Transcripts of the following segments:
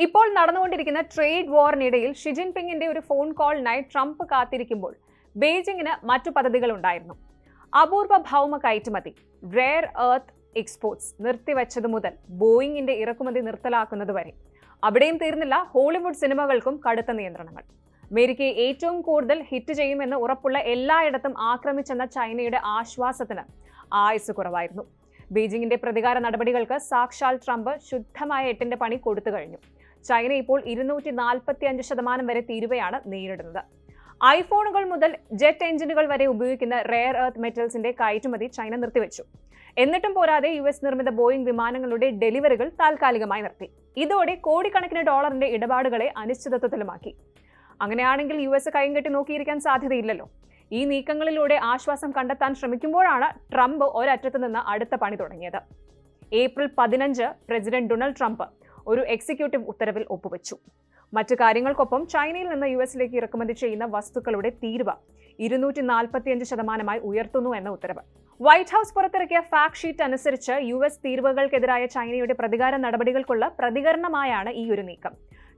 ഇപ്പോൾ നടന്നുകൊണ്ടിരിക്കുന്ന trade വാറിനിടയിൽ Xi ജിൻപിങ്ങിന്റെ ഒരു ഫോൺ കോളിനായി ട്രംപ് കാത്തിരിക്കുമ്പോൾ ബെയ്ജിങ്ങിന് മറ്റു പദ്ധതികൾ ഉണ്ടായിരുന്നു. അപൂർവ ഭൗമ കയറ്റുമതി, റെയർ എർത്ത് എക്സ്പോർട്സ് നിർത്തിവെച്ചതു മുതൽ ബോയിങ്ങിന്റെ ഇറക്കുമതി നിർത്തലാക്കുന്നതുവരെ. അവിടെയും തീർന്നില്ല, ഹോളിവുഡ് സിനിമകൾക്കും കടുത്ത നിയന്ത്രണങ്ങൾ. അമേരിക്കയെ ഏറ്റവും കൂടുതൽ ഹിറ്റ് ചെയ്യുമെന്ന് ഉറപ്പുള്ള എല്ലായിടത്തും ആക്രമിച്ചെന്ന ചൈനയുടെ ആശ്വാസത്തിന് ആയുസ് കുറവായിരുന്നു. ബീജിംഗിന്റെ പ്രതികാര നടപടികൾക്ക് സാക്ഷാൽ ട്രംപ് ശുദ്ധമായ എട്ടിന്റെ പണി കൊടുത്തു കഴിഞ്ഞു. ചൈന ഇപ്പോൾ 245% വരെ തീരുവയാണ് നേരിടുന്നത്. ഐഫോണുകൾ മുതൽ ജെറ്റ് എഞ്ചിനുകൾ വരെ ഉപയോഗിക്കുന്ന റെയർ എർത്ത് മെറ്റൽസിന്റെ കയറ്റുമതി ചൈന നിർത്തിവെച്ചു. എന്നിട്ടും പോരാതെ US നിർമ്മിത ബോയിംഗ് വിമാനങ്ങളുടെ ഡെലിവറികൾ താൽക്കാലികമായി നിർത്തി. ഇതോടെ കോടിക്കണക്കിന് ഡോളറിന്റെ ഇടപാടുകളെ അനിശ്ചിതത്വത്തിലുമാക്കി. അങ്ങനെയാണെങ്കിൽ US കൈയും കെട്ടി നോക്കിയിരിക്കാൻ സാധ്യതയില്ലല്ലോ. ഈ നീക്കങ്ങളിലൂടെ ആശ്വാസം കണ്ടെത്താൻ ശ്രമിക്കുമ്പോഴാണ് ട്രംപ് ഒരറ്റത്ത് നിന്ന് അടുത്ത പണി തുടങ്ങിയത്. ഏപ്രിൽ 15 പ്രസിഡന്റ് ഡൊണാൾഡ് ട്രംപ് ഒരു എക്സിക്യൂട്ടീവ് ഉത്തരവിൽ ഒപ്പുവെച്ചു. മറ്റു കാര്യങ്ങൾക്കൊപ്പം ചൈനയിൽ നിന്ന് US ഇറക്കുമതി ചെയ്യുന്ന വസ്തുക്കളുടെ തീരുവ 245% ഉയർത്തുന്നു എന്ന ഉത്തരവ്. വൈറ്റ് ഹൌസ് പുറത്തിറക്കിയ ഫാക്ട് ഷീറ്റ് അനുസരിച്ച് US തീരുവകൾക്കെതിരായ ചൈനയുടെ പ്രതികാര നടപടികൾക്കുള്ള പ്രതികരണമായാണ് ഈ ഒരു നീക്കം.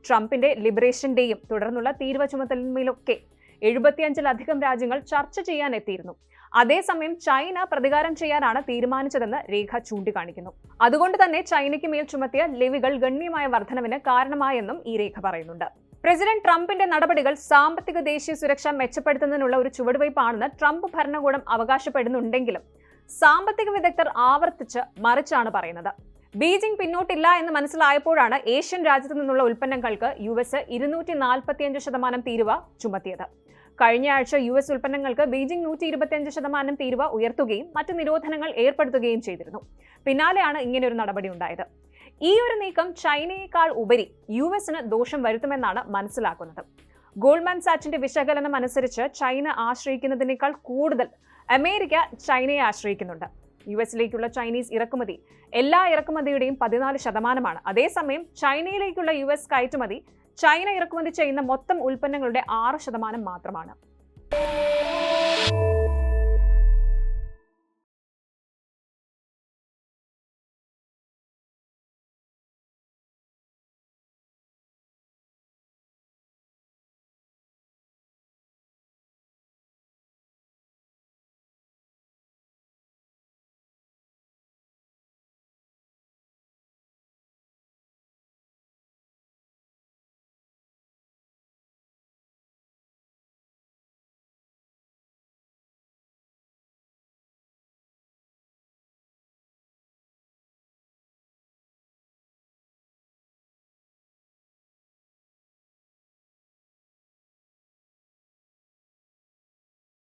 ട്രംപിന്റെ ലിബറേഷൻ ഡേയും തുടർന്നുള്ള തീരുവ ചുമത്തലിന്മേലൊക്കെ 75-ലധികം രാജ്യങ്ങൾ ചർച്ച ചെയ്യാൻ എത്തിയിരുന്നു. അതേസമയം ചൈന പ്രതികാരം ചെയ്യാനാണ് തീരുമാനിച്ചതെന്ന് രേഖ ചൂണ്ടിക്കാണിക്കുന്നു. അതുകൊണ്ട് തന്നെ ചൈനയ്ക്ക് മേൽ ചുമത്തിയ ലെവികൾ ഗണ്യമായ വർധനവിന് കാരണമായെന്നും ഈ രേഖ പറയുന്നുണ്ട്. പ്രസിഡന്റ് ട്രംപിന്റെ നടപടികൾ സാമ്പത്തിക ദേശീയ സുരക്ഷ മെച്ചപ്പെടുത്തുന്നതിനുള്ള ഒരു ചുവടുവയ്പാണെന്ന് ട്രംപ് ഭരണകൂടം അവകാശപ്പെടുന്നുണ്ടെങ്കിലും സാമ്പത്തിക വിദഗ്ധർ ആവർത്തിച്ച് മറിച്ചാണ് പറയുന്നത്. ബീജിംഗ് പിന്നോട്ടില്ല എന്ന് മനസ്സിലായപ്പോഴാണ് ഏഷ്യൻ രാജ്യത്തു നിന്നുള്ള ഉൽപ്പന്നങ്ങൾക്ക് US 245% തീരുവ ചുമത്തിയത്. കഴിഞ്ഞ ആഴ്ച US ഉൽപ്പന്നങ്ങൾക്ക് ബീജിംഗ് 125% തീരുവ ഉയർത്തുകയും മറ്റ് നിരോധനങ്ങൾ ഏർപ്പെടുത്തുകയും ചെയ്തിരുന്നു. പിന്നാലെയാണ് ഇങ്ങനെയൊരു നടപടി ഉണ്ടായത്. ഈ ഒരു നീക്കം ചൈനയേക്കാൾ ഉപരി US ദോഷം വരുത്തുമെന്നാണ് മനസ്സിലാക്കുന്നത്. ഗോൾഡ്മാൻ സാച്ചിന്റെ വിശകലനം അനുസരിച്ച് ചൈന ആശ്രയിക്കുന്നതിനേക്കാൾ കൂടുതൽ അമേരിക്ക ചൈനയെ ആശ്രയിക്കുന്നുണ്ട്. US ചൈനീസ് ഇറക്കുമതി എല്ലാ ഇറക്കുമതിയുടെയും 14%. അതേസമയം ചൈനയിലേക്കുള്ള US കയറ്റുമതി ചൈന ഇറക്കുമതി ചെയ്യുന്ന മൊത്തം ഉൽപ്പന്നങ്ങളുടെ 6% മാത്രമാണ്.